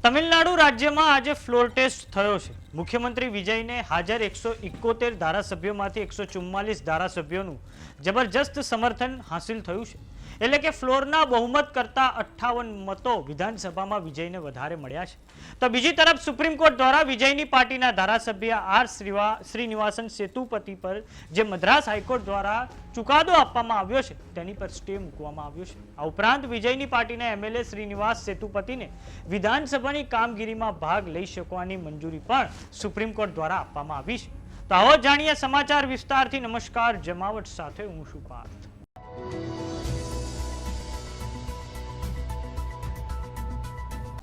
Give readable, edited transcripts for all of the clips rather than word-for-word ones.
તમિલનાડુ રાજ્યમાં આજે floor test થયો છે। મુખ્યમંત્રી વિજયને હાજર 171 ધારાસભ્યોમાંથી 144 ધારાસભ્યોનું જબરજસ્ત સમર્થન હાંસિલ થયું છે। એટલે કે ફ્લોરના બહુમત કરતા 58 મતો વિધાનસભામાં વિજયને વધારે મળ્યા છે। તો બીજી તરફ સુપ્રીમ કોર્ટ દ્વારા વિજયની પાર્ટીના ધારાસભ્ય આર શ્રીનિવાસન સેતુપતિ પર જે મદ્રાસ હાઈકોર્ટ દ્વારા ચુકાદો આપવામાં આવ્યો છે તેની પર સ્ટે મૂકવામાં આવ્યો છે। આ ઉપરાંત વિજયની પાર્ટીના એમએલએ શ્રીનિવાસ સેતુપતિને વિધાનસભાની કામગીરીમાં ભાગ લઈ શકવાની મંજૂરી પણ સુપ્રીમ કોર્ટ દ્વારા આપવામાં આવી છે। તો આવો જાણીએ સમાચાર વિસ્તારથી। નમસ્કાર, જમાવટ સાથે હું છું પાર્થ।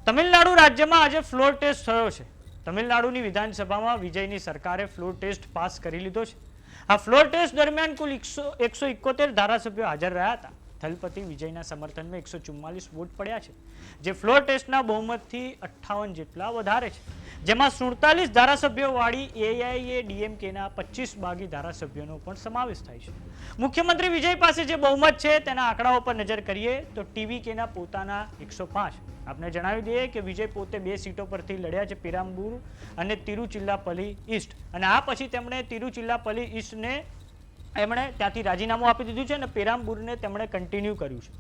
તમિલનાડુ રાજ્યમાં આજે ફ્લોર ટેસ્ટ થયો છે। તમિલનાડુની વિધાનસભામાં વિજયની સરકારે ફ્લોર ટેસ્ટ પાસ કરી લીધો છે। આ ફ્લોર ટેસ્ટ દરમિયાન કુલ 171 ધારાસભ્યો હાજર રહ્યા હતા। થલપતિ વિજયના સમર્થનમાં 144 વોટ પડ્યા છે, જે ફ્લોર ટેસ્ટના બહુમતથી 58 જેટલા વધારે છે, જેમાં 47 ધારાસભ્યો વાળી એઆઈએડીએમકેના 25 બાગી ધારાસભ્યોનો પણ સમાવેશ થાય છે। મુખ્યમંત્રી વિજય પાસે જે બહુમત છે તેના આંકડાઓ પર નજર કરીએ તો ટીવીકેના પોતાના 105। આપને જણાવી દઈએ કે વિજય પોતે 2 સીટો પરથી લડ્યા છે, પેરામ્બૂર અને તિરુચિલ્લાપલ્લી ઈસ્ટ, અને આ પછી તેમણે તિરુચિલ્લાપલ્લી ઈસ્ટને ત્યાંથી રાજીનામું આપી દીધું છે અને પેરામ્બૂરને તેમણે કન્ટિન્યુ કર્યું છે।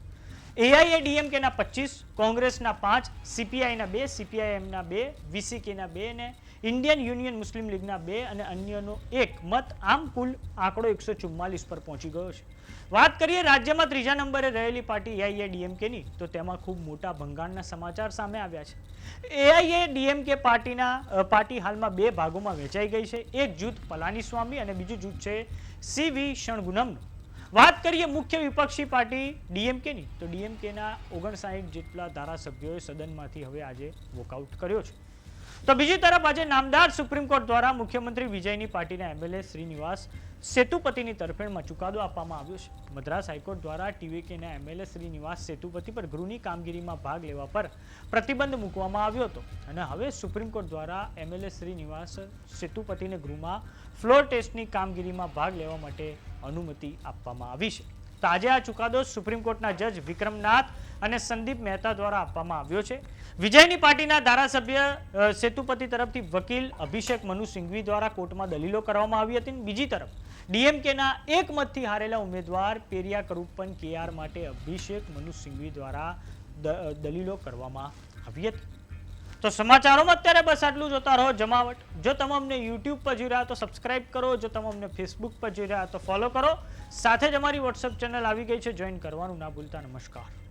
એઆઈએડીએમકેના 25, કોંગ્રેસના 5, સીપીઆઈના 2, સીપીઆઈએમના 2, વીસીકેના 2 અને ઇન્ડિયન યુનિયન મુસ્લિમ લીગના 2 અને અન્યનો 1 મત, આમ કુલ આંકડો 144 પર પહોંચી ગયો છે। વાત કરીએ રાજ્યમાં ત્રીજા નંબરે રહેલી પાર્ટી એઆઈએડીએમકેની, તો તેમાં ખૂબ મોટા ભંગાણના સમાચાર સામે આવ્યા છે। એઆઈએડીએમકે પાર્ટી હાલમાં 2 ભાગોમાં વહેંચાઈ ગઈ છે। એક જૂથ પલાનીસ્વામી અને બીજું જૂથ છે સીવી ષણગુનમનું। વાત કરીએ મુખ્ય વિપક્ષી પાર્ટી ડીએમકેની, તો ડીએમકેના 59 જેટલા ધારાસભ્યોએ સદનમાંથી હવે આજે વોકઆઉટ કર્યો છે। તો બીજી તરફ આજે નામદાર સુપ્રીમ કોર્ટ દ્વારા મુખ્યમંત્રી વિજયની પાર્ટીના એમએલએ શ્રીનિવાસ સેતુપતિની તરફેણમાં ચુકાદો આપવામાં આવ્યો છે। મદ્રાસ હાઈકોર્ટ દ્વારા ટીવીકેના એમએલએ શ્રીનિવાસ સેતુપતિ પર ગૃહની કામગીરીમાં ભાગ લેવા પર પ્રતિબંધ મૂકવામાં આવ્યો હતો, અને હવે સુપ્રીમ કોર્ટ દ્વારા એમએલએ શ્રીનિવાસ સેતુપતિને ગૃહમાં ફ્લોર ટેસ્ટની કામગીરીમાં ભાગ લેવા માટે અનુમતિ આપવામાં આવી છે। તો આજે આ ચુકાદો સુપ્રીમ કોર્ટના જજ વિક્રમનાથ અને સંદીપ મહેતા દ્વારા આપવામાં આવ્યો છે। વિજયની પાર્ટીના ધારાસભ્ય સેતુપતિ તરફથી વકીલ અભિષેક મનુ સિંઘવી દ્વારા કોર્ટમાં દલીલો કરવામાં આવી હતી। બીજી તરફ ડીએમકેના 1 મતથી હારેલા ઉમેદવાર પેરિયા કરુપ્પન કેઆર માટે અભિષેક મનુ સિંઘવી દ્વારા દલીલો કરવામાં આવી હતી। તો સમાચારોમાં અત્યારે બસ આટલું। જોતા રહો જમાવટ। જો તમે અમને યુટ્યુબ પર જોઈ રહ્યા તો સબસ્ક્રાઇબ કરો, જો તમે અમને ફેસબુક પર જોઈ રહ્યા તો ફોલો કરો, સાથે જ અમારી વોટ્સએપ ચેનલ આવી ગઈ છે, જોઈન કરવાનું ના ભૂલતા। નમસ્કાર।